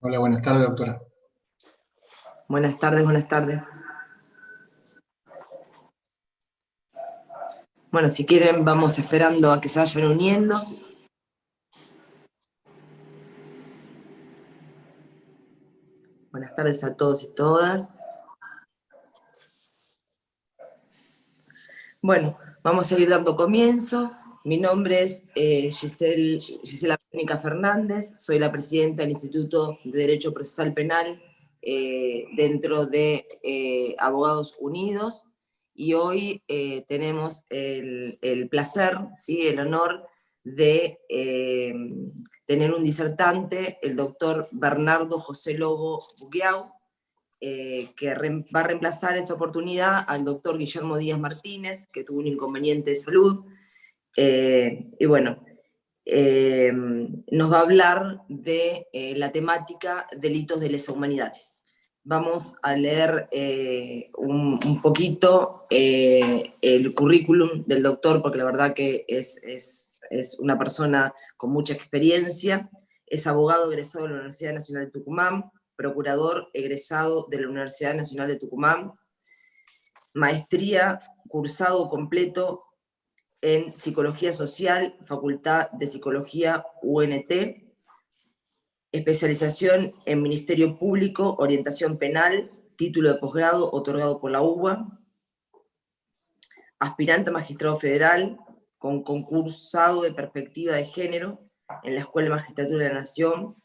Hola, buenas tardes, doctora. Buenas tardes, buenas tardes. Bueno, si quieren vamos esperando a que se vayan uniendo. Buenas tardes a todos y todas. Bueno, vamos a ir dando comienzo. Mi nombre es Gisela Pénica Fernández, soy la presidenta del Instituto de Derecho Procesal Penal dentro de Abogados Unidos, y hoy tenemos el placer, ¿sí?, el honor de tener un disertante, el doctor Bernardo José Lobo Bugiau, que va a reemplazar en esta oportunidad al doctor Guillermo Díaz Martínez, que tuvo un inconveniente de salud. Y bueno, nos va a hablar de la temática delitos de lesa humanidad. Vamos a leer un poquito el currículum del doctor, porque la verdad que es una persona con mucha experiencia. Es abogado egresado de la Universidad Nacional de Tucumán, procurador egresado de la Universidad Nacional de Tucumán, maestría cursado completo en Psicología Social, Facultad de Psicología UNT, especialización en Ministerio Público, Orientación Penal, título de posgrado otorgado por la UBA, aspirante a magistrado federal, con concursado de perspectiva de género en la Escuela de Magistratura de la Nación,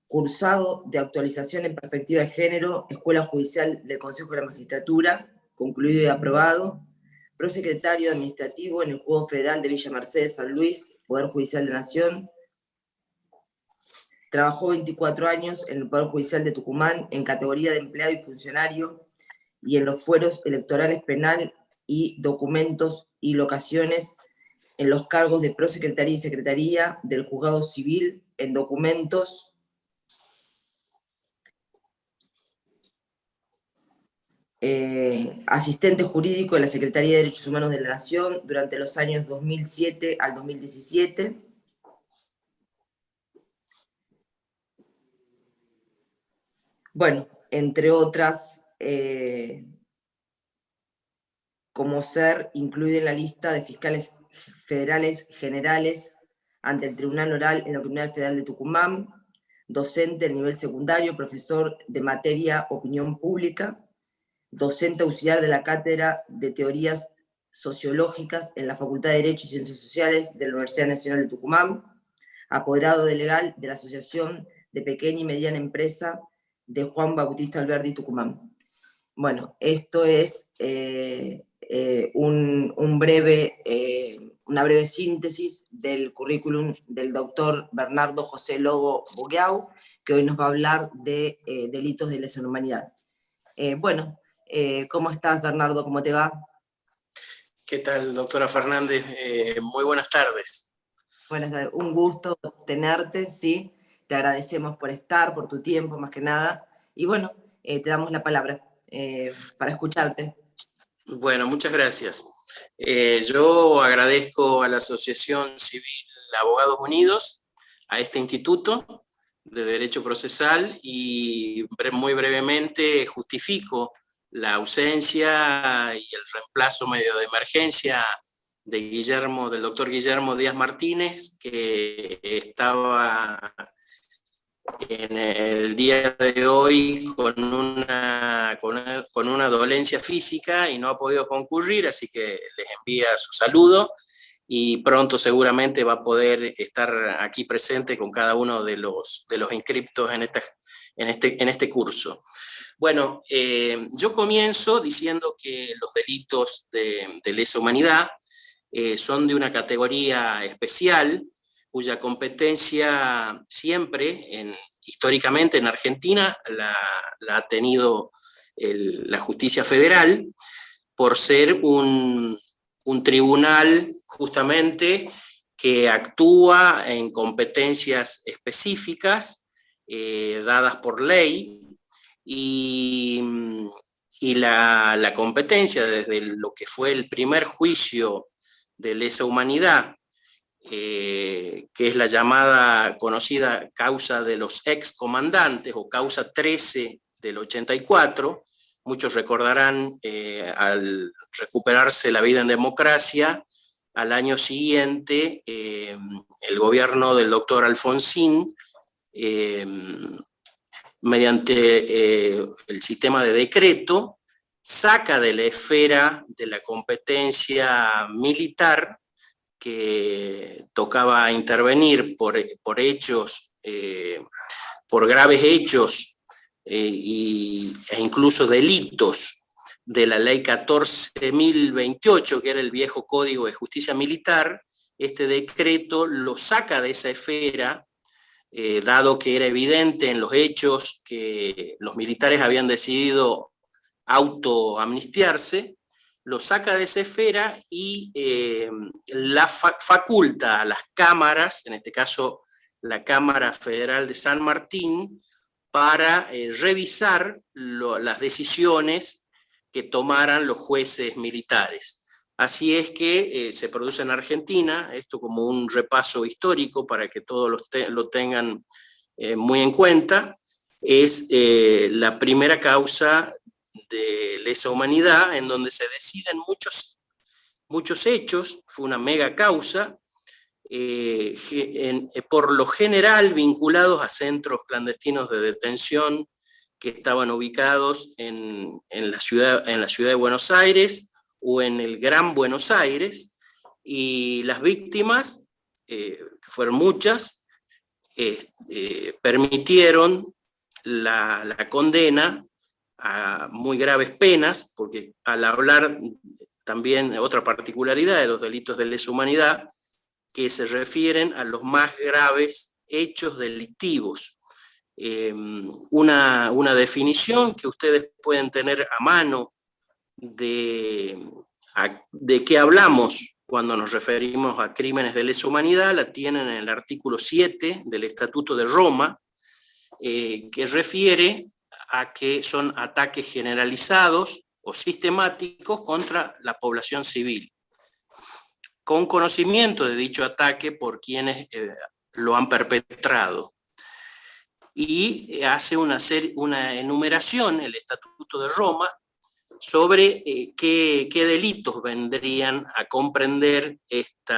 cursado de actualización en perspectiva de género, Escuela Judicial del Consejo de la Magistratura, concluido y aprobado, prosecretario administrativo en el Juzgado Federal de Villa Mercedes, San Luis, Poder Judicial de la Nación. Trabajó 24 años en el Poder Judicial de Tucumán en categoría de empleado y funcionario, y en los fueros electorales penal y documentos y locaciones en los cargos de prosecretaría y secretaría del Juzgado Civil en documentos, asistente jurídico de la Secretaría de Derechos Humanos de la Nación durante los años 2007 al 2017. Bueno, entre otras, como ser incluido en la lista de fiscales federales generales ante el Tribunal Oral en la Criminal Federal de Tucumán, docente de nivel secundario, profesor de materia Opinión Pública, docente auxiliar de la Cátedra de Teorías Sociológicas en la Facultad de Derecho y Ciencias Sociales de la Universidad Nacional de Tucumán, apoderado de legal de la Asociación de Pequeña y Mediana Empresa de Juan Bautista Alberdi, Tucumán. Bueno, esto es una breve síntesis del currículum del doctor Bernardo José Lobo Bugiau, que hoy nos va a hablar de delitos de lesa humanidad. Bueno, ¿cómo estás, Bernardo? ¿Cómo te va? ¿Qué tal, doctora Fernández? Muy buenas tardes. Buenas tardes, un gusto tenerte, ¿sí? Te agradecemos por estar, por tu tiempo, más que nada. Y bueno, te damos la palabra para escucharte. Bueno, muchas gracias. Yo agradezco a la Asociación Civil Abogados Unidos, a este Instituto de Derecho Procesal, y muy brevemente justifico la ausencia y el reemplazo medio de emergencia del doctor Guillermo Díaz Martínez, que estaba en el día de hoy con una dolencia física y no ha podido concurrir, así que les envía su saludo y pronto seguramente va a poder estar aquí presente con cada uno de los inscriptos en este curso. Bueno, yo comienzo diciendo que los delitos de lesa humanidad son de una categoría especial, cuya competencia siempre, históricamente en Argentina, la ha tenido la justicia federal, por ser un tribunal justamente que actúa en competencias específicas dadas por ley, y la competencia desde lo que fue el primer juicio de lesa humanidad que es la llamada, conocida causa de los excomandantes, o causa 13 del 84. Muchos recordarán, al recuperarse la vida en democracia, al año siguiente, el gobierno del doctor Alfonsín, mediante el sistema de decreto, saca de la esfera de la competencia militar, que tocaba intervenir por hechos, por graves hechos e incluso delitos de la ley 14.028, que era el viejo Código de Justicia Militar. Este decreto lo saca de esa esfera, dado que era evidente en los hechos que los militares habían decidido autoamnistiarse, lo saca de esa esfera y la faculta a las cámaras, en este caso la Cámara Federal de San Martín, para revisar las decisiones que tomaran los jueces militares. Así es que se produce en Argentina, esto como un repaso histórico para que todos lo tengan muy en cuenta, es la primera causa de lesa humanidad en donde se deciden muchos hechos. Fue una mega causa, por lo general vinculados a centros clandestinos de detención que estaban ubicados en la ciudad de Buenos Aires o en el Gran Buenos Aires, y las víctimas, que fueron muchas, permitieron la condena a muy graves penas, porque al hablar también otra particularidad de los delitos de lesa humanidad, que se refieren a los más graves hechos delictivos. Una definición que ustedes pueden tener a mano de qué hablamos cuando nos referimos a crímenes de lesa humanidad, la tienen en el artículo 7 del Estatuto de Roma, que refiere a que son ataques generalizados o sistemáticos contra la población civil, con conocimiento de dicho ataque por quienes lo han perpetrado. Y hace una enumeración, el Estatuto de Roma, sobre qué delitos vendrían a comprender este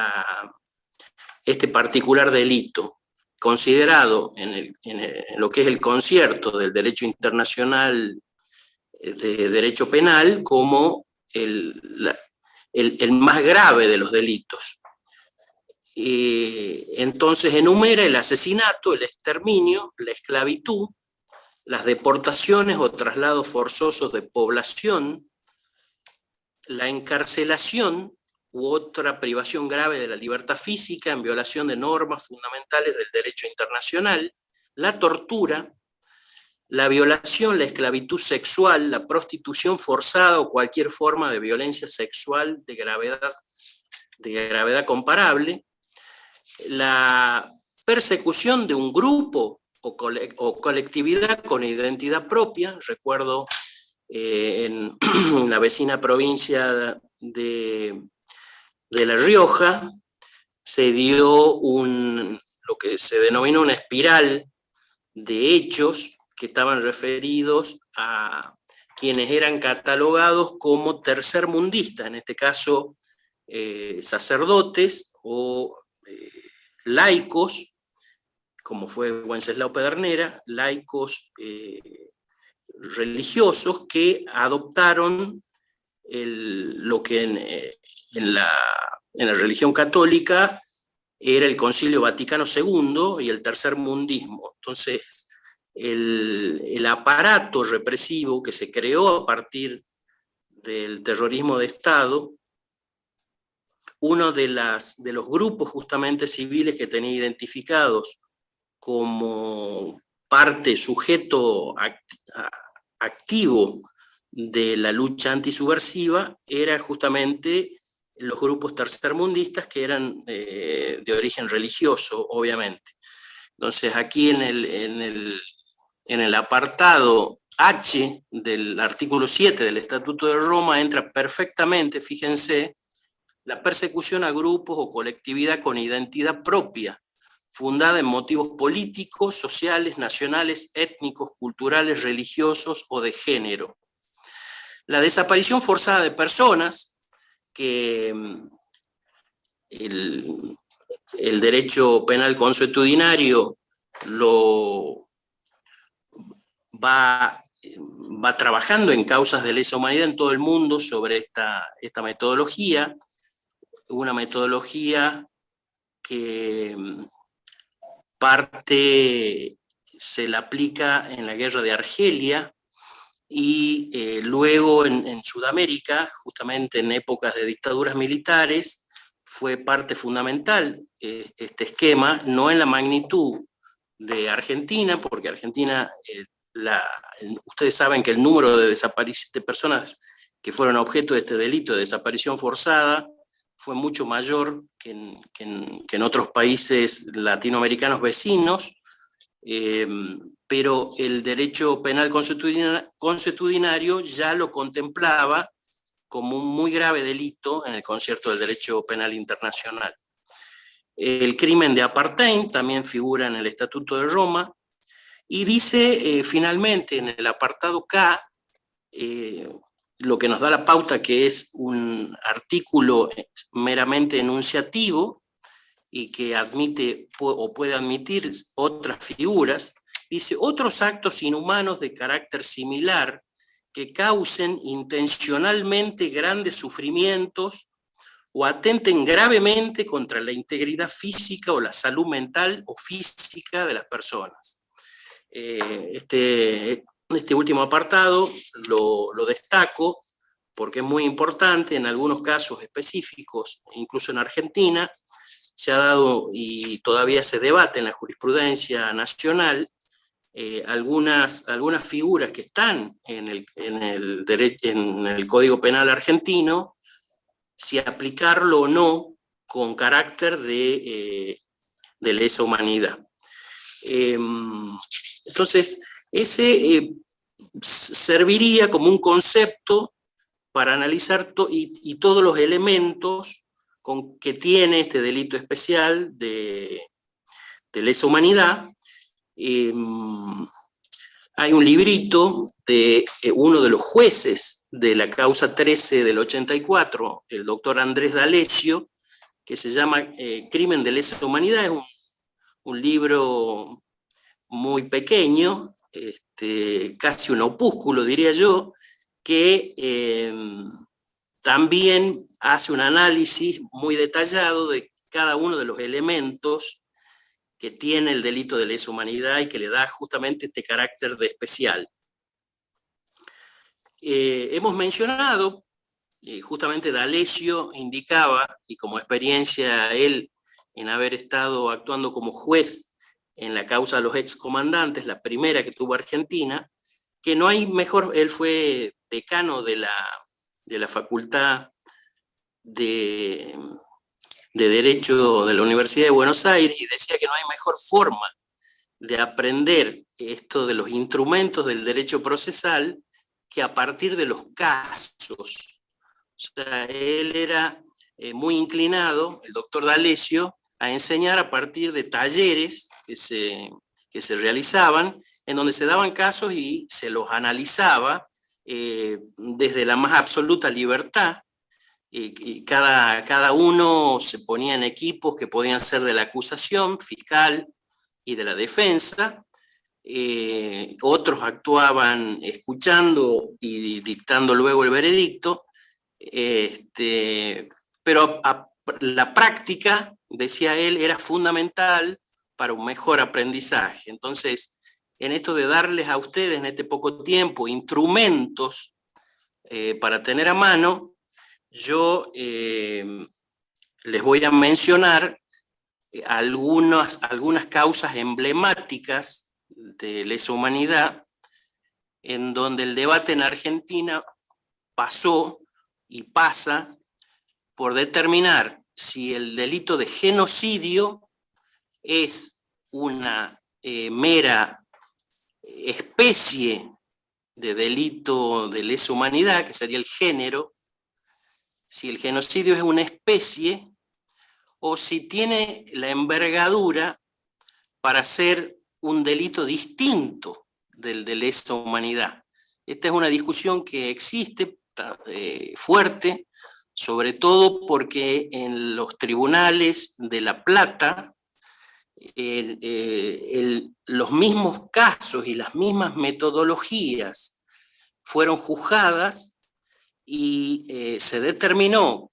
particular delito, considerado en lo que es el concierto del derecho internacional de derecho penal como el más grave de los delitos. Entonces enumera el asesinato, el exterminio, la esclavitud, las deportaciones o traslados forzosos de población, la encarcelación u otra privación grave de la libertad física en violación de normas fundamentales del derecho internacional, la tortura, la violación, la esclavitud sexual, la prostitución forzada o cualquier forma de violencia sexual de gravedad comparable, la persecución de un grupo o colectividad con identidad propia. Recuerdo en la vecina provincia de La Rioja se dio lo que se denomina una espiral de hechos que estaban referidos a quienes eran catalogados como tercermundistas, en este caso sacerdotes o laicos, como fue Wenceslao Pedernera, laicos religiosos que adoptaron lo que en la religión católica era el Concilio Vaticano II y el tercermundismo. Entonces, el aparato represivo que se creó a partir del terrorismo de Estado, uno de los grupos justamente civiles que tenía identificados como parte, sujeto activo de la lucha antisubversiva, era justamente los grupos tercermundistas, que eran de origen religioso, obviamente. Entonces aquí en el apartado H del artículo 7 del Estatuto de Roma entra perfectamente, fíjense, la persecución a grupos o colectividad con identidad propia, fundada en motivos políticos, sociales, nacionales, étnicos, culturales, religiosos o de género. La desaparición forzada de personas, que el derecho penal consuetudinario lo va trabajando en causas de lesa humanidad en todo el mundo sobre esta metodología, una metodología que parte se la aplica en la guerra de Argelia y luego en Sudamérica, justamente en épocas de dictaduras militares, fue parte fundamental este esquema, no en la magnitud de Argentina, porque Argentina, ustedes saben que el número de personas que fueron objeto de este delito de desaparición forzada fue mucho mayor que en otros países latinoamericanos vecinos, pero el derecho penal consuetudinario ya lo contemplaba como un muy grave delito en el concierto del derecho penal internacional. El crimen de apartheid también figura en el Estatuto de Roma y dice finalmente en el apartado K, lo que nos da la pauta, que es un artículo meramente enunciativo y que admite o puede admitir otras figuras, dice: otros actos inhumanos de carácter similar que causen intencionalmente grandes sufrimientos o atenten gravemente contra la integridad física o la salud mental o física de las personas. Este último apartado lo destaco porque es muy importante. En algunos casos específicos, incluso en Argentina, se ha dado y todavía se debate en la jurisprudencia nacional algunas figuras que están en el Código Penal argentino, si aplicarlo o no con carácter de lesa humanidad. Entonces, ese serviría como un concepto para analizar todos los elementos que tiene este delito especial de lesa humanidad. Hay un librito de uno de los jueces de la causa 13 del 84, el doctor Andrés D'Alessio, que se llama Crimen de lesa humanidad. Es un libro muy pequeño, casi un opúsculo, diría yo, que también hace un análisis muy detallado de cada uno de los elementos que tiene el delito de lesa humanidad y que le da justamente este carácter de especial. Hemos mencionado, justamente D'Alessio indicaba, y como experiencia él en haber estado actuando como juez en la causa de los excomandantes, la primera que tuvo Argentina, que no hay mejor. Él fue decano de la Facultad de Derecho de la Universidad de Buenos Aires, y decía que no hay mejor forma de aprender esto de los instrumentos del derecho procesal que a partir de los casos. O sea, él era muy inclinado, el doctor D'Alessio, a enseñar a partir de talleres que se realizaban, en donde se daban casos y se los analizaba desde la más absoluta libertad. Y cada uno se ponía en equipos que podían ser de la acusación fiscal y de la defensa. Otros actuaban escuchando y dictando luego el veredicto, pero la práctica, decía él, era fundamental para un mejor aprendizaje. Entonces, en esto de darles a ustedes en este poco tiempo instrumentos para tener a mano, yo les voy a mencionar algunas causas emblemáticas de lesa humanidad en donde el debate en Argentina pasó y pasa por determinar si el delito de genocidio es una mera especie de delito de lesa humanidad, que sería el género, si el genocidio es una especie o si tiene la envergadura para ser un delito distinto del de lesa humanidad. Esta es una discusión que existe fuerte, sobre todo porque en los tribunales de La Plata los mismos casos y las mismas metodologías fueron juzgadas y se determinó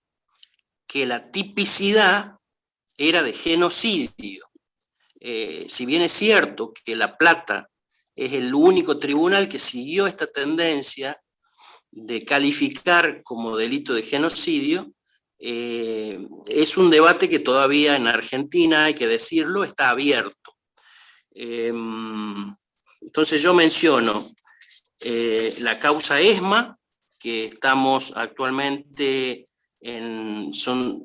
que la tipicidad era de genocidio. Si bien es cierto que La Plata es el único tribunal que siguió esta tendencia de calificar como delito de genocidio, es un debate que todavía en Argentina, hay que decirlo, está abierto. Entonces yo menciono la causa ESMA, que estamos actualmente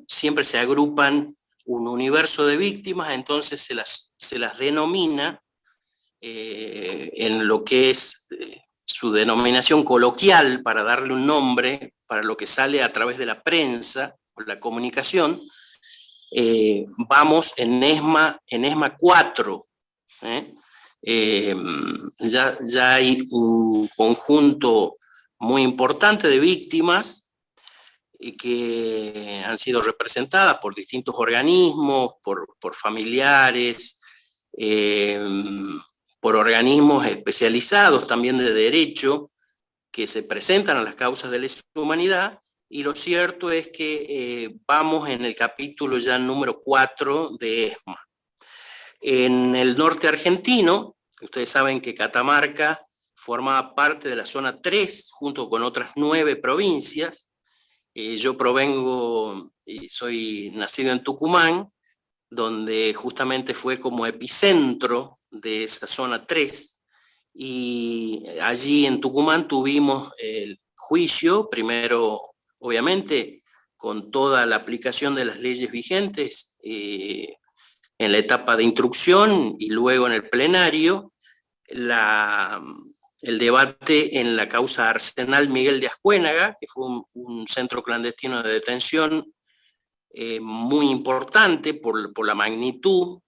siempre se agrupan un universo de víctimas, entonces se las denomina en lo que es su denominación coloquial, para darle un nombre para lo que sale a través de la prensa o la comunicación. Vamos en ESMA 4. Ya hay un conjunto muy importante de víctimas que han sido representadas por distintos organismos, por familiares, por organismos especializados también de derecho, que se presentan a las causas de lesa humanidad, y lo cierto es que vamos en el capítulo ya número 4 de ESMA. En el norte argentino, ustedes saben que Catamarca formaba parte de la zona 3, junto con otras 9 provincias. Yo provengo y soy nacido en Tucumán, donde justamente fue como epicentro de esa zona 3, y allí en Tucumán tuvimos el juicio, primero obviamente con toda la aplicación de las leyes vigentes en la etapa de instrucción, y luego en el plenario el debate en la causa Arsenal Miguel de Ascuénaga, que fue un centro clandestino de detención muy importante por la magnitud,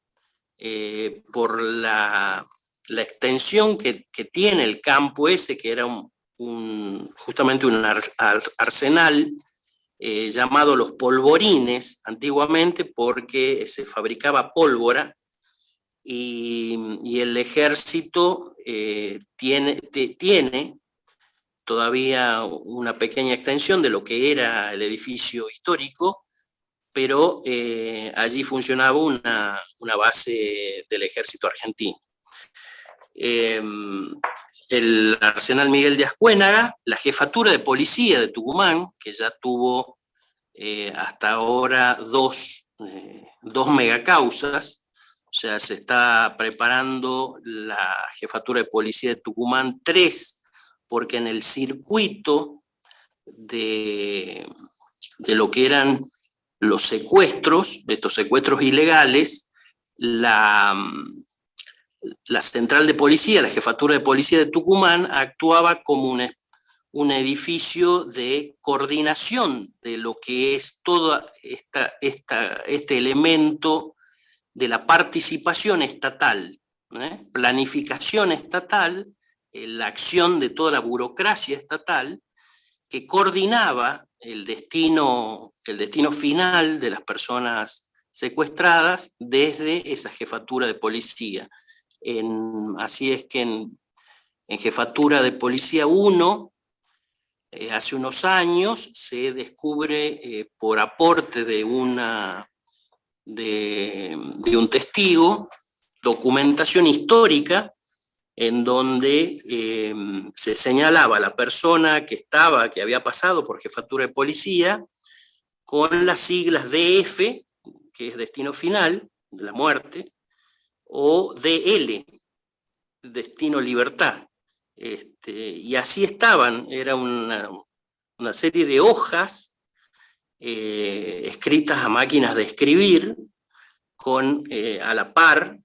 por la extensión que tiene el campo ese, que era justamente un arsenal llamado Los Polvorines antiguamente, porque se fabricaba pólvora, y el ejército tiene todavía una pequeña extensión de lo que era el edificio histórico, pero allí funcionaba una base del ejército argentino. El Arsenal Miguel de Ascuénaga, la jefatura de policía de Tucumán, que ya tuvo hasta ahora dos megacausas, o sea, se está preparando la jefatura de policía de Tucumán 3, porque en el circuito de lo que eran los secuestros, estos secuestros ilegales, la central de policía, la jefatura de policía de Tucumán, actuaba como un edificio de coordinación de lo que es todo este elemento de la participación estatal, planificación estatal, la acción de toda la burocracia estatal, que coordinaba el destino final de las personas secuestradas desde esa jefatura de policía. Así es que en jefatura de policía 1, hace unos años se descubre por aporte de un testigo, documentación histórica, en donde se señalaba a la persona que había pasado por jefatura de policía con las siglas DF, que es destino final de la muerte, o DL, destino libertad. Y así estaban, era una serie de hojas escritas a máquinas de escribir, con a la par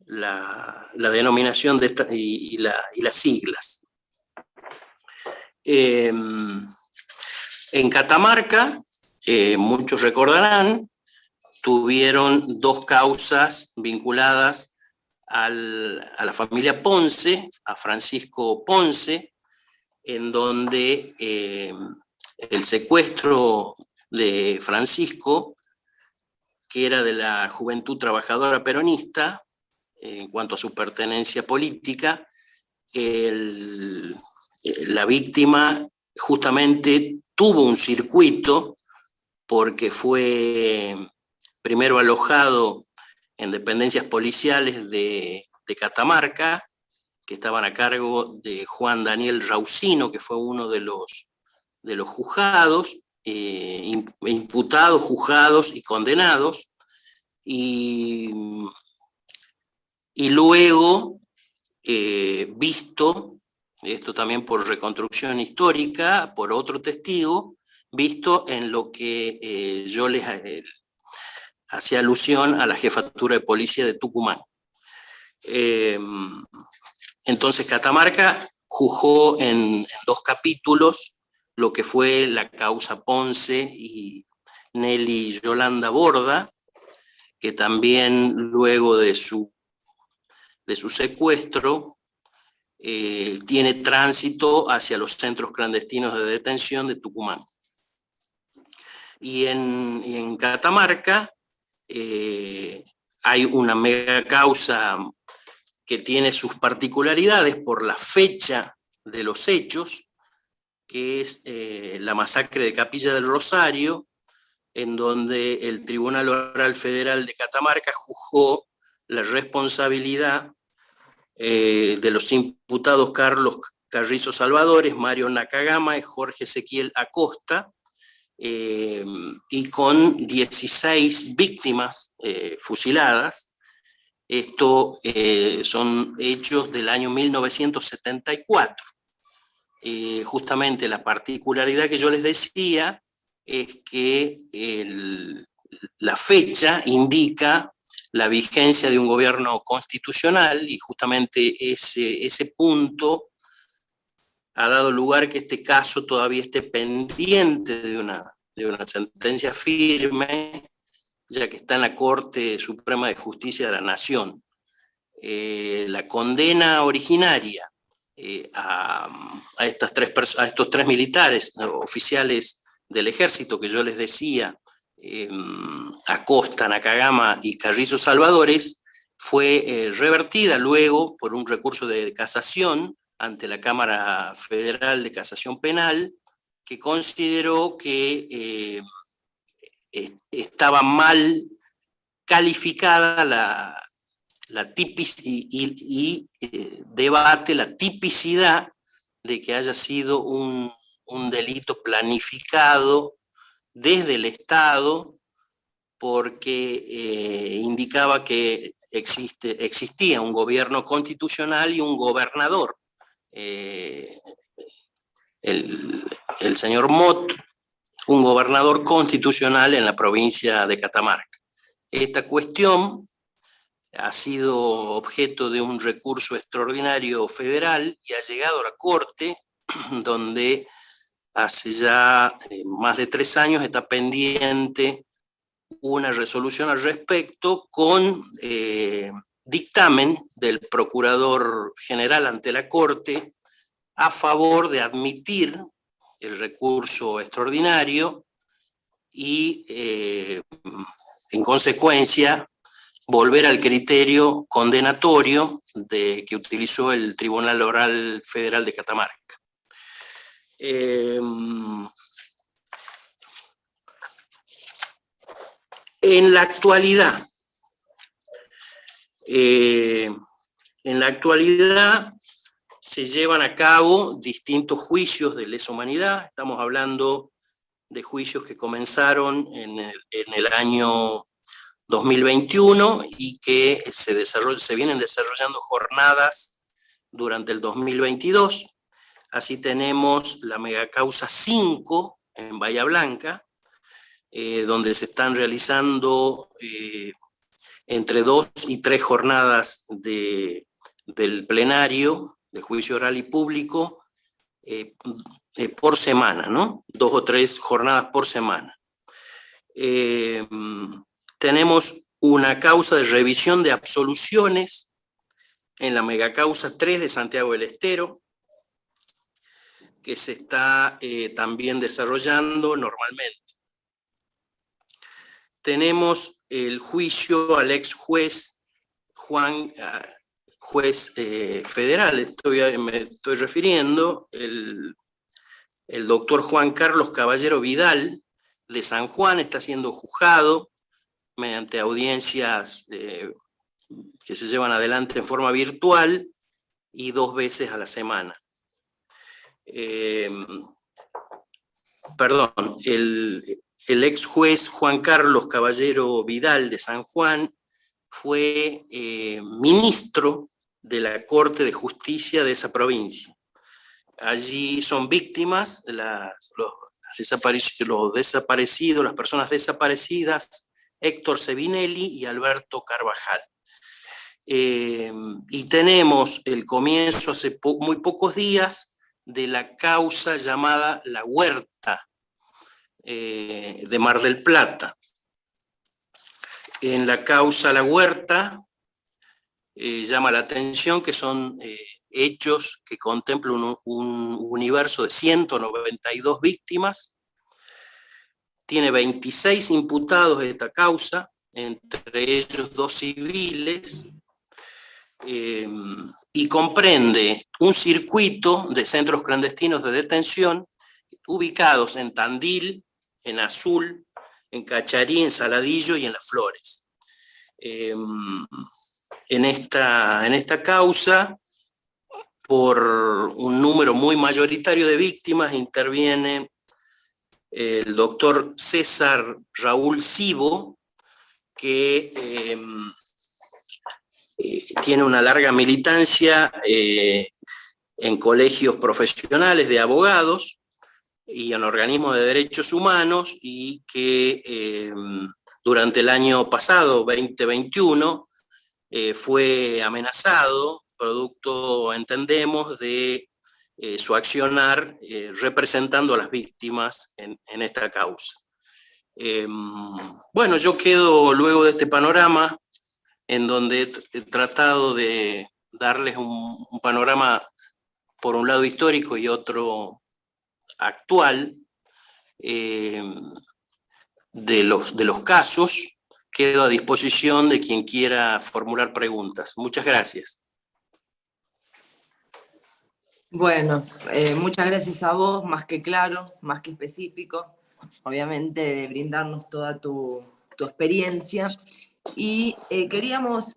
la denominación y las siglas. En Catamarca muchos recordarán, tuvieron dos causas vinculadas a la familia Ponce, a Francisco Ponce, en donde el secuestro de Francisco, que era de la Juventud Trabajadora Peronista, en cuanto a su pertenencia política, la víctima justamente tuvo un circuito porque fue primero alojado en dependencias policiales de Catamarca, que estaban a cargo de Juan Daniel Rausino, que fue uno de los juzgados, imputados, juzgados y condenados, y luego visto, esto también por reconstrucción histórica, por otro testigo, visto en lo que yo les hacía alusión a la jefatura de policía de Tucumán. Entonces Catamarca juzgó en dos capítulos lo que fue la causa Ponce y Nelly Yolanda Borda, que también luego de su secuestro tiene tránsito hacia los centros clandestinos de detención de Tucumán. Y en Catamarca hay una mega causa que tiene sus particularidades por la fecha de los hechos, que es la masacre de Capilla del Rosario, en donde el Tribunal Oral Federal de Catamarca juzgó la responsabilidad de los imputados Carlos Carrizo Salvadores, Mario Nakagama y Jorge Ezequiel Acosta, y con 16 víctimas fusiladas. Esto son hechos del año 1974. Justamente la particularidad que yo les decía es que la fecha indica la vigencia de un gobierno constitucional, y justamente ese punto ha dado lugar que este caso todavía esté pendiente de una sentencia firme, ya que está en la Corte Suprema de Justicia de la Nación. La condena originaria a estos tres militares, oficiales del ejército que yo les decía, Acosta, Nakagama y Carrizo Salvadores, fue revertida luego por un recurso de casación ante la Cámara Federal de Casación Penal, que consideró que estaba mal calificada la debate la tipicidad de que haya sido un delito planificado desde el Estado, porque indicaba que existía un gobierno constitucional y un gobernador. El señor Mott, un gobernador constitucional en la provincia de Catamarca. Esta cuestión ha sido objeto de un recurso extraordinario federal y ha llegado a la Corte, donde hace ya más de 3 años está pendiente una resolución al respecto, con dictamen del Procurador General ante la Corte a favor de admitir el recurso extraordinario y, en consecuencia, volver al criterio condenatorio que utilizó el Tribunal Oral Federal de Catamarca. En la actualidad se llevan a cabo distintos juicios de lesa humanidad. Estamos hablando de juicios que comenzaron en el año 2021 y que se vienen desarrollando jornadas durante el 2022. Así tenemos la megacausa 5 en Bahía Blanca, donde se están realizando entre 2 y 3 jornadas del plenario, de juicio oral y público, por semana, ¿no? 2 o 3 jornadas por semana. Tenemos una causa de revisión de absoluciones en la megacausa 3 de Santiago del Estero, que se está también desarrollando normalmente. Tenemos el juicio al ex juez juez federal, me estoy refiriendo, el doctor Juan Carlos Caballero Vidal, de San Juan, está siendo juzgado mediante audiencias que se llevan adelante en forma virtual y 2 veces a la semana. Perdón, el ex juez Juan Carlos Caballero Vidal de San Juan fue ministro de la Corte de Justicia de esa provincia. Allí son víctimas los desaparecidos, las personas desaparecidas, Héctor Sebinelli y Alberto Carvajal. Y tenemos el comienzo hace muy pocos días de la causa llamada La Huerta de Mar del Plata. En la causa La Huerta llama la atención que son hechos que contemplan un universo de 192 víctimas. Tiene 26 imputados de esta causa, entre ellos 2 civiles, y comprende un circuito de centros clandestinos de detención ubicados en Tandil, en Azul, en Cacharí, en Saladillo y en Las Flores. En esta causa, por un número muy mayoritario de víctimas, interviene el doctor César Raúl Cibo, que tiene una larga militancia en colegios profesionales de abogados y en organismos de derechos humanos, y que durante el año pasado, 2021, fue amenazado, producto, entendemos, de su accionar representando a las víctimas en esta causa. Bueno, yo quedo luego de este panorama, en donde he tratado de darles un panorama, por un lado histórico y otro actual, de los casos. Quedo a disposición de quien quiera formular preguntas. Muchas gracias. Bueno, muchas gracias a vos, más que claro, más que específico, obviamente de brindarnos toda tu experiencia. Y queríamos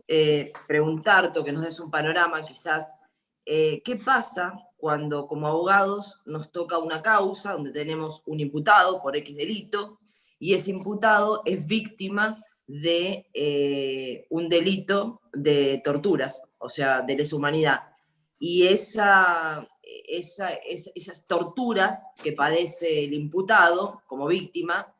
preguntarte, o que nos des un panorama quizás, ¿qué pasa cuando como abogados nos toca una causa donde tenemos un imputado por X delito, y ese imputado es víctima de un delito de torturas, o sea, de lesa humanidad? Y esas torturas que padece el imputado como víctima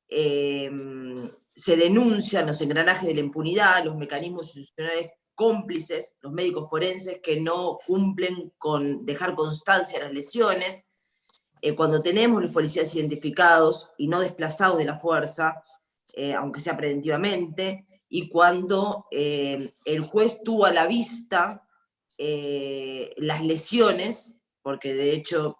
se denuncian los engranajes de la impunidad, los mecanismos institucionales cómplices, los médicos forenses que no cumplen con dejar constancia de las lesiones, cuando tenemos los policías identificados y no desplazados de la fuerza, aunque sea preventivamente, y cuando el juez tuvo a la vista las lesiones, porque de hecho,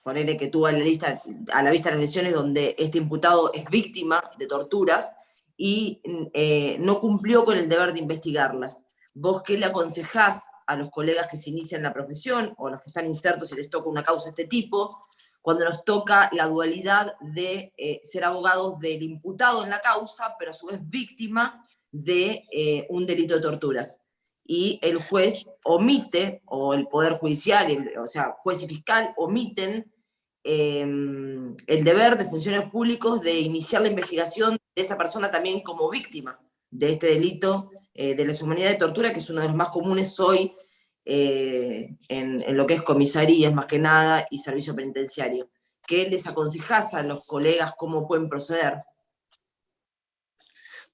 ponele que tuvo a la vista las lesiones donde este imputado es víctima de torturas y no cumplió con el deber de investigarlas. ¿Vos qué le aconsejás a los colegas que se inician en la profesión, o a los que están insertos y les toca una causa de este tipo, cuando nos toca la dualidad de ser abogados del imputado en la causa, pero a su vez víctima de un delito de torturas? Y el juez omite, o el Poder Judicial, o sea, juez y fiscal omiten el deber de funcionarios públicos de iniciar la investigación de esa persona también como víctima de este delito de lesa humanidad de tortura, que es uno de los más comunes hoy en lo que es comisarías más que nada y servicio penitenciario. ¿Qué les aconsejás a los colegas cómo pueden proceder?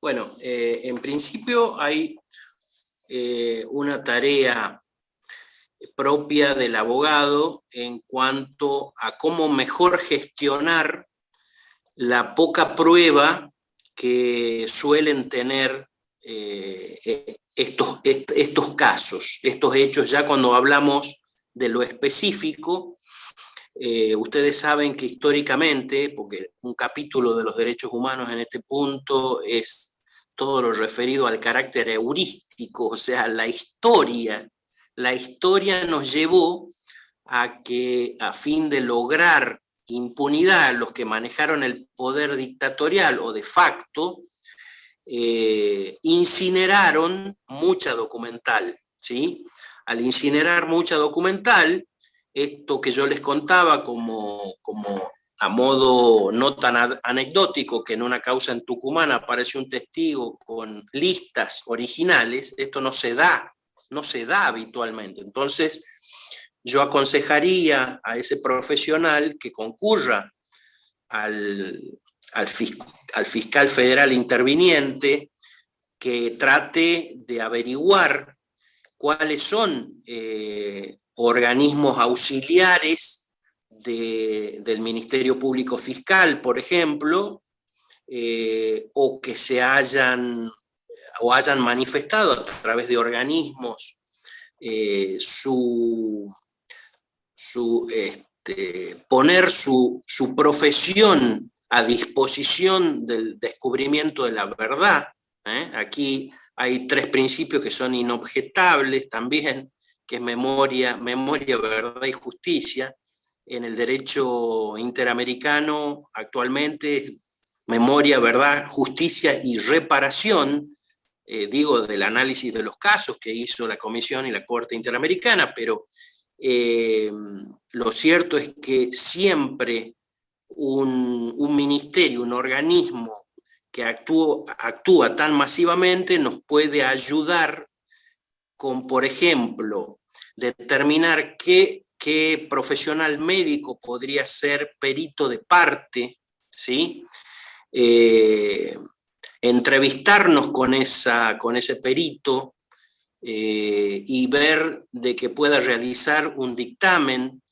Bueno, en principio hay una tarea propia del abogado en cuanto a cómo mejor gestionar la poca prueba que suelen tener estos casos, estos hechos. Ya cuando hablamos de lo específico, ustedes saben que históricamente, porque un capítulo de los derechos humanos en este punto es todo lo referido al carácter heurístico, o sea, la historia nos llevó a que, a fin de lograr impunidad, los que manejaron el poder dictatorial o de facto, incineraron mucha documental, ¿sí? Al incinerar mucha documental, esto que yo les contaba como a modo no tan anecdótico, que en una causa en Tucumán aparece un testigo con listas originales, esto no se da habitualmente. Entonces, yo aconsejaría a ese profesional que concurra al fiscal federal interviniente, que trate de averiguar cuáles son organismos auxiliares del Ministerio Público Fiscal, por ejemplo, o que hayan manifestado a través de organismos poner su profesión a disposición del descubrimiento de la verdad. Aquí hay 3 principios que son inobjetables también, que es memoria, verdad y justicia. En el derecho interamericano actualmente memoria, verdad, justicia y reparación, digo, del análisis de los casos que hizo la Comisión y la Corte Interamericana, pero lo cierto es que siempre un ministerio, un organismo que actúa tan masivamente nos puede ayudar con, por ejemplo, determinar qué profesional médico podría ser perito de parte, ¿sí? Entrevistarnos con ese perito, y ver de que pueda realizar un dictamen,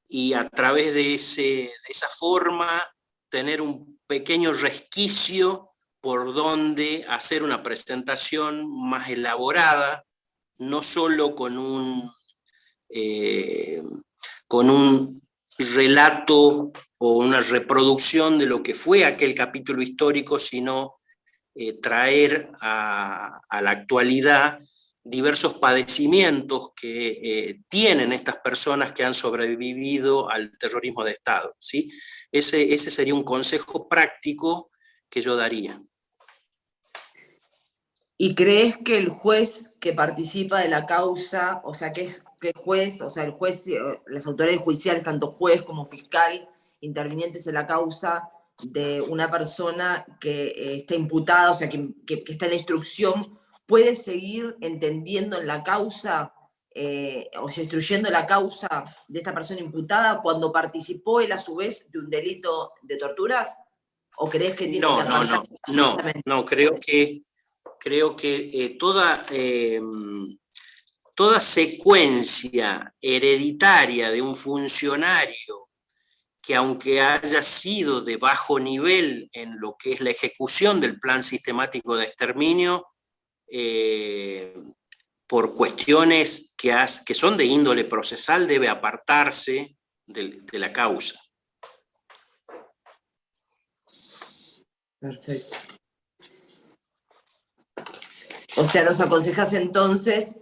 y a través de esa forma tener un pequeño resquicio por donde hacer una presentación más elaborada, no solo con un relato o una reproducción de lo que fue aquel capítulo histórico, sino traer a la actualidad diversos padecimientos que tienen estas personas que han sobrevivido al terrorismo de Estado, ¿sí? Ese sería un consejo práctico que yo daría. ¿Y crees que el juez que participa de la causa, o sea, que juez, o sea, el juez, las autoridades judiciales, tanto juez como fiscal, intervinientes en la causa de una persona que está imputada, o sea, que está en la instrucción, puede seguir entendiendo en la causa, o sea, instruyendo la causa de esta persona imputada cuando participó él a su vez de un delito de torturas? ¿O crees que tiene que arrancar? No, creo que toda secuencia hereditaria de un funcionario que, aunque haya sido de bajo nivel en lo que es la ejecución del plan sistemático de exterminio, por cuestiones que son de índole procesal, debe apartarse de la causa. Perfecto. O sea, nos aconsejas entonces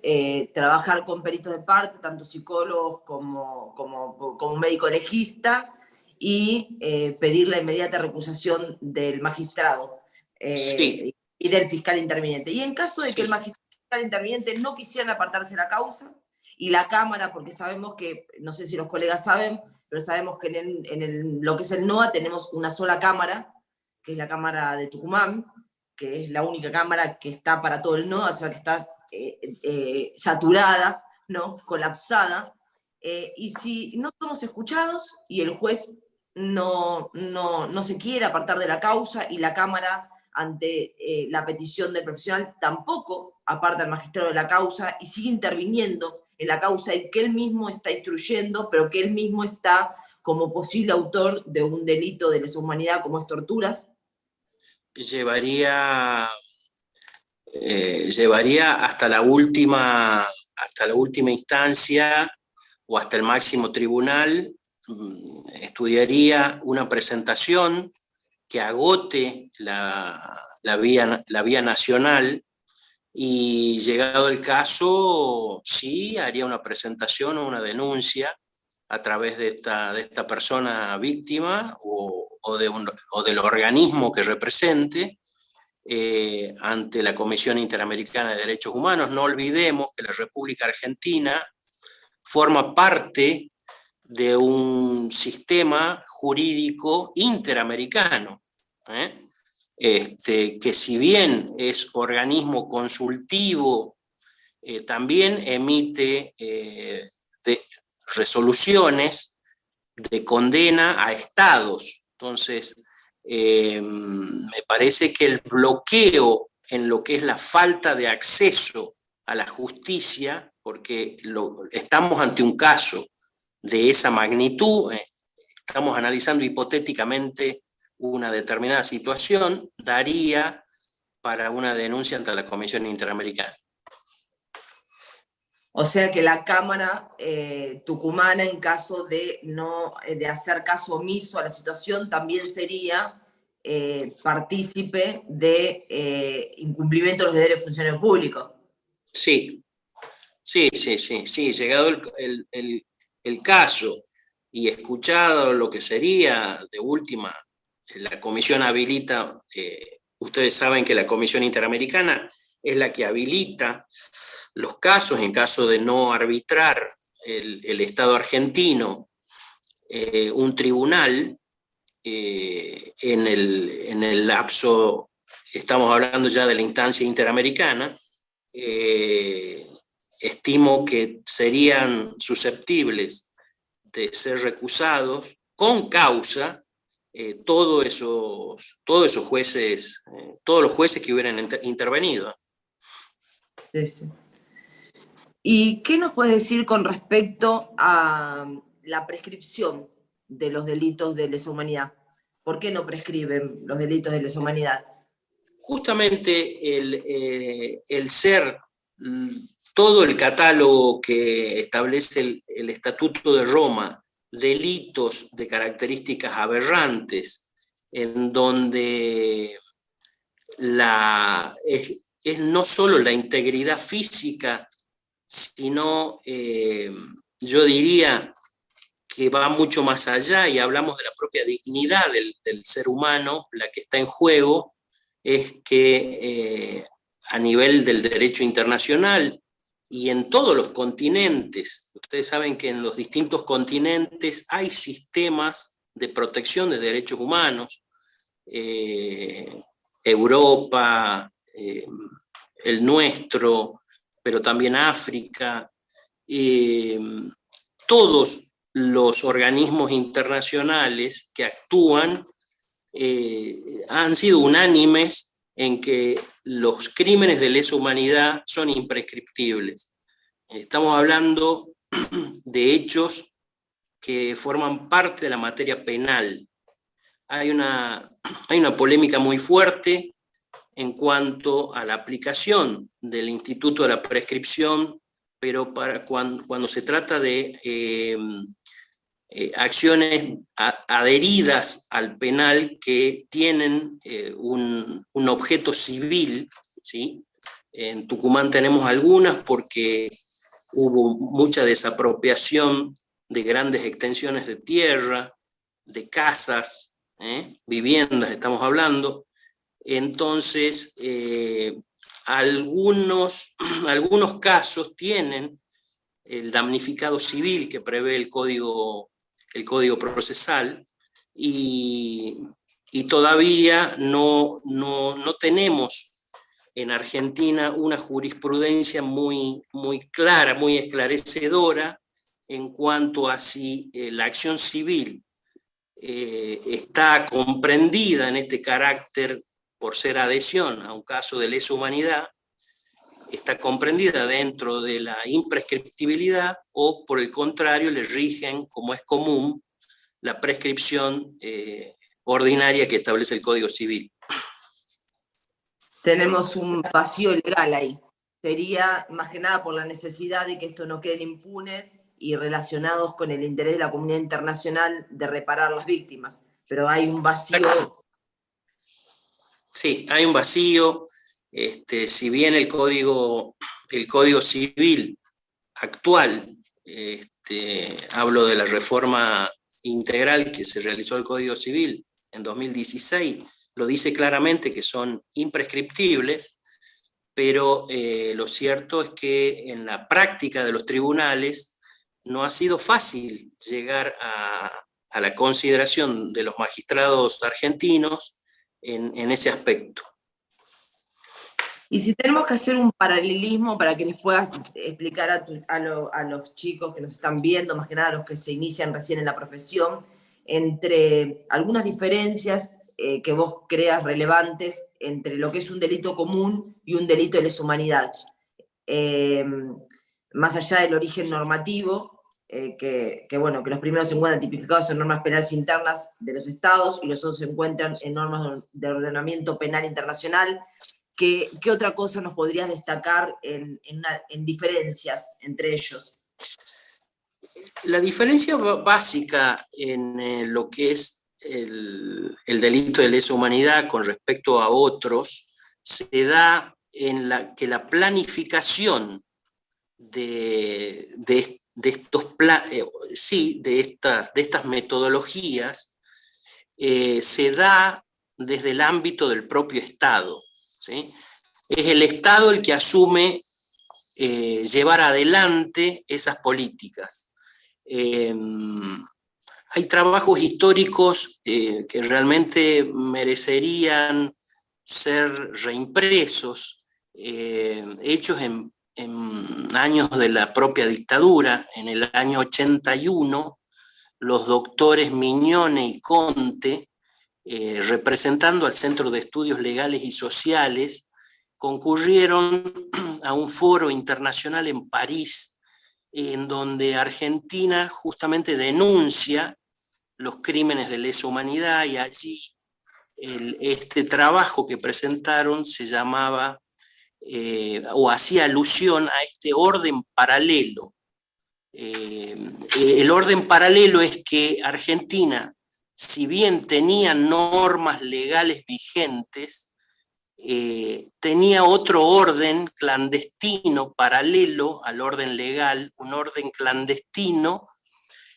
trabajar con peritos de parte, tanto psicólogos como médico legista, y pedir la inmediata recusación del magistrado Sí. Y del fiscal interviniente. Y en caso de que el Sí. magistrado y el fiscal interviniente no quisieran apartarse de la causa, y la Cámara, porque sabemos que, no sé si los colegas saben, pero sabemos que en lo que es el NOA tenemos una sola Cámara, que es la Cámara de Tucumán, que es la única cámara que está para todo el NOA, o sea, que está saturada, ¿no? Colapsada. Y si no somos escuchados y el juez no se quiere apartar de la causa, y la Cámara, ante la petición del profesional, tampoco aparta al magistrado de la causa y sigue interviniendo en la causa, y que él mismo está instruyendo, pero que él mismo está como posible autor de un delito de lesa humanidad como es torturas. llevaría hasta la última instancia o hasta el máximo tribunal. Estudiaría una presentación que agote la vía nacional, y llegado el caso, sí, haría una presentación o una denuncia a través de esta persona víctima o del organismo que represente ante la Comisión Interamericana de Derechos Humanos. No olvidemos que la República Argentina forma parte de un sistema jurídico interamericano, que si bien es organismo consultivo, también emite resoluciones de condena a estados. Entonces, me parece que el bloqueo en lo que es la falta de acceso a la justicia, porque estamos ante un caso de esa magnitud, estamos analizando hipotéticamente una determinada situación, daría para una denuncia ante la Comisión Interamericana. O sea que la Cámara tucumana, en caso de hacer caso omiso a la situación, también sería partícipe de incumplimiento de los deberes de funcionarios públicos. Sí, llegado el caso y escuchado lo que sería de última, la comisión habilita, ustedes saben que la Comisión Interamericana es la que habilita los casos en caso de no arbitrar el Estado argentino, un tribunal en el lapso, estamos hablando ya de la instancia interamericana, estimo que serían susceptibles de ser recusados con causa todos esos jueces, todos los jueces que hubieran intervenido. Sí, sí. ¿Y qué nos puedes decir con respecto a la prescripción de los delitos de lesa humanidad? ¿Por qué no prescriben los delitos de lesa humanidad? Justamente el ser todo el catálogo que establece el Estatuto de Roma, delitos de características aberrantes, en donde es no solo la integridad física, sino yo diría que va mucho más allá, y hablamos de la propia dignidad del ser humano, la que está en juego, es que a nivel del derecho internacional y en todos los continentes, ustedes saben que en los distintos continentes hay sistemas de protección de derechos humanos, Europa, el nuestro, pero también África, todos los organismos internacionales que actúan han sido unánimes en que los crímenes de lesa humanidad son imprescriptibles. Estamos hablando de hechos que forman parte de la materia penal. Hay una polémica muy fuerte en cuanto a la aplicación del instituto de la prescripción, pero cuando se trata de acciones adheridas al penal que tienen un objeto civil, ¿sí? En Tucumán tenemos algunas porque hubo mucha desapropiación de grandes extensiones de tierra, de casas, viviendas estamos hablando. Entonces, algunos casos tienen el damnificado civil que prevé el Código Procesal, y todavía no tenemos en Argentina una jurisprudencia muy clara, muy esclarecedora en cuanto a si la acción civil está comprendida en este carácter por ser adhesión a un caso de lesa humanidad, está comprendida dentro de la imprescriptibilidad, o por el contrario le rigen, como es común, la prescripción ordinaria que establece el Código Civil. Tenemos un vacío legal ahí. Sería más que nada por la necesidad de que esto no quede impune y relacionados con el interés de la comunidad internacional de reparar las víctimas. Pero hay un vacío. Sí, hay un vacío. Si bien el código civil actual, hablo de la reforma integral que se realizó el Código Civil en 2016, lo dice claramente que son imprescriptibles, pero lo cierto es que en la práctica de los tribunales no ha sido fácil llegar a la consideración de los magistrados argentinos en ese aspecto. Y si tenemos que hacer un paralelismo para que les puedas explicar a los chicos que nos están viendo, más que nada a los que se inician recién en la profesión, entre algunas diferencias que vos creas relevantes entre lo que es un delito común y un delito de lesa humanidad. Más allá del origen normativo, que los primeros se encuentran tipificados en normas penales internas de los estados y los otros se encuentran en normas de ordenamiento penal internacional. ¿Qué otra cosa nos podrías destacar en diferencias entre ellos? La diferencia básica en lo que es el delito de lesa humanidad con respecto a otros se da en que la planificación de estas metodologías se da desde el ámbito del propio Estado, ¿sí? Es el Estado el que asume llevar adelante esas políticas. Hay trabajos históricos que realmente merecerían ser reimpresos, hechos en años de la propia dictadura. En el año 81, los doctores Mignone y Conte, representando al Centro de Estudios Legales y Sociales, concurrieron a un foro internacional en París, en donde Argentina justamente denuncia los crímenes de lesa humanidad, y allí este trabajo que presentaron se llamaba o hacía alusión a este orden paralelo. El orden paralelo es que Argentina, si bien tenía normas legales vigentes, tenía otro orden clandestino paralelo al orden legal, un orden clandestino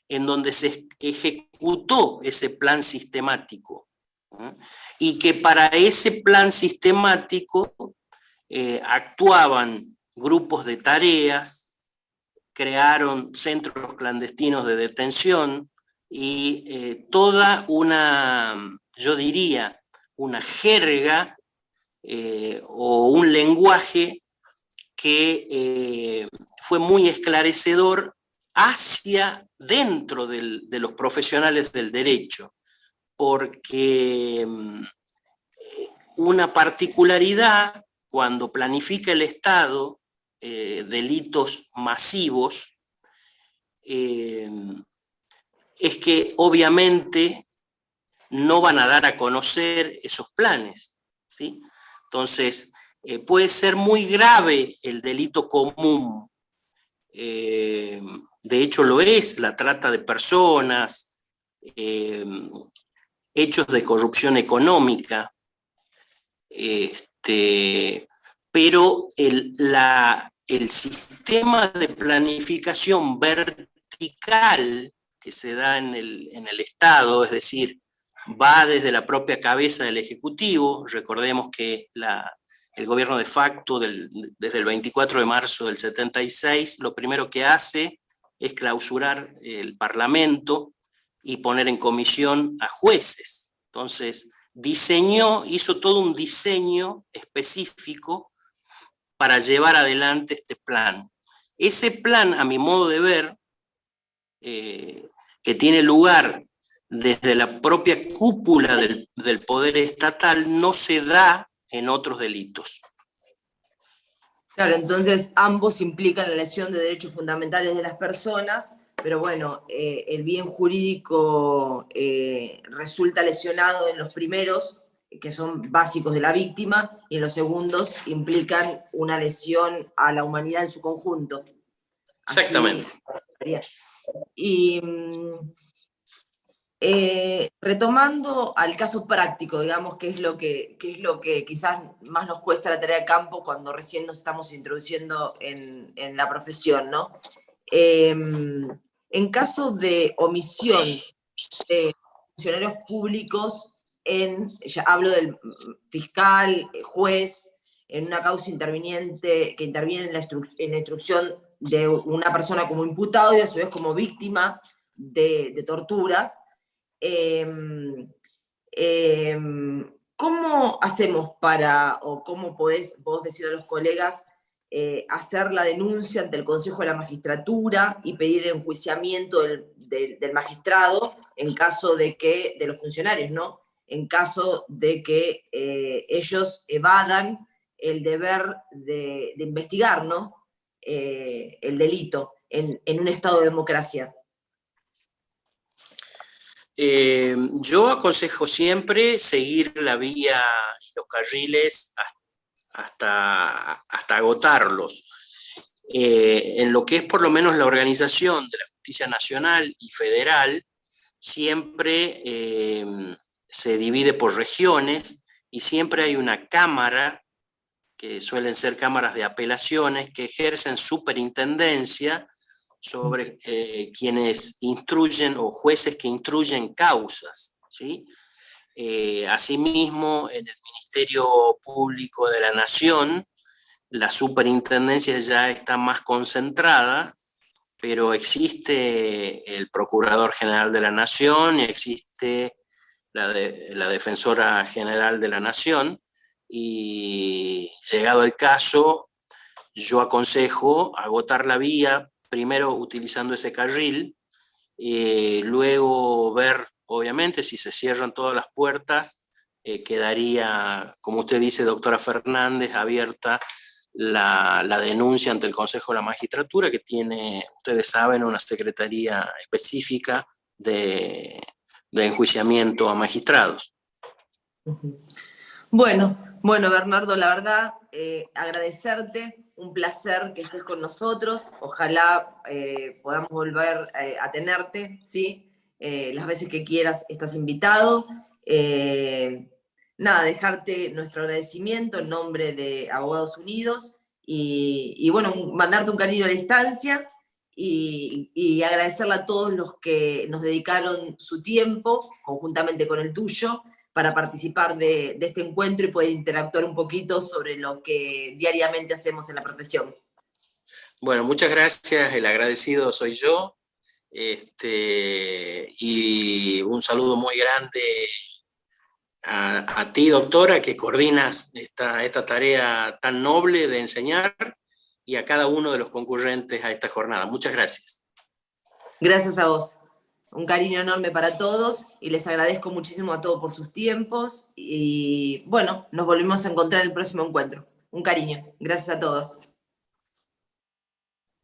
en donde se ejecutó ese plan sistemático, ¿no? Y que para ese plan sistemático actuaban grupos de tareas, crearon centros clandestinos de detención y toda una, yo diría, una jerga o un lenguaje que fue muy esclarecedor hacia dentro de los profesionales del derecho, porque una particularidad cuando planifica el Estado delitos masivos es que obviamente no van a dar a conocer esos planes, ¿sí? Entonces, puede ser muy grave el delito común. De hecho, lo es, la trata de personas, hechos de corrupción económica, pero el sistema de planificación vertical que se da en el Estado, es decir, va desde la propia cabeza del Ejecutivo. Recordemos que el gobierno de facto desde el 24 de marzo del 76, lo primero que hace es clausurar el Parlamento y poner en comisión a jueces. Entonces, hizo todo un diseño específico para llevar adelante este plan. Ese plan, a mi modo de ver, que tiene lugar desde la propia cúpula del poder estatal, no se da en otros delitos. Claro, entonces ambos implican la lesión de derechos fundamentales de las personas, pero bueno, el bien jurídico resulta lesionado en los primeros que son básicos de la víctima, y en los segundos implican una lesión a la humanidad en su conjunto. Exactamente. Y retomando al caso práctico, digamos, que es lo que quizás más nos cuesta la tarea de campo cuando recién nos estamos introduciendo en la profesión, ¿no? En caso de omisión de funcionarios públicos, ya hablo del fiscal, juez, en una causa interviniente que interviene en la instrucción de una persona como imputado y a su vez como víctima de torturas, ¿cómo hacemos o cómo podés vos decir a los colegas hacer la denuncia ante el Consejo de la Magistratura y pedir el enjuiciamiento del magistrado en caso de que, de los funcionarios, ¿no? En caso de que ellos evadan el deber de investigar, ¿no? El delito en un Estado de democracia? Yo aconsejo siempre seguir la vía y los carriles hasta agotarlos. En lo que es por lo menos la organización de la justicia nacional y federal, siempre se divide por regiones y siempre hay una cámara, que suelen ser cámaras de apelaciones, que ejercen superintendencia sobre quienes instruyen o jueces que instruyen causas, ¿sí? Asimismo, en el Ministerio Público de la Nación, la superintendencia ya está más concentrada, pero existe el Procurador General de la Nación y existe la Defensora General de la Nación, y llegado el caso, yo aconsejo agotar la vía, primero utilizando ese carril, luego ver, obviamente, si se cierran todas las puertas, quedaría, como usted dice, doctora Fernández, abierta la denuncia ante el Consejo de la Magistratura, que tiene, ustedes saben, una secretaría específica de enjuiciamiento a magistrados. Bueno, Bernardo, la verdad, agradecerte, un placer que estés con nosotros, ojalá podamos volver a tenerte, ¿sí? Las veces que quieras estás invitado. Nada, dejarte nuestro agradecimiento en nombre de Abogados Unidos y bueno, mandarte un cariño a la distancia y agradecerle a todos los que nos dedicaron su tiempo, conjuntamente con el tuyo, para participar de este encuentro y poder interactuar un poquito sobre lo que diariamente hacemos en la profesión. Bueno, muchas gracias, el agradecido soy yo, y un saludo muy grande a ti, doctora, que coordinas esta tarea tan noble de enseñar, y a cada uno de los concurrentes a esta jornada. Muchas gracias. Gracias a vos. Un cariño enorme para todos y les agradezco muchísimo a todos por sus tiempos y bueno, nos volvemos a encontrar en el próximo encuentro. Un cariño. Gracias a todos.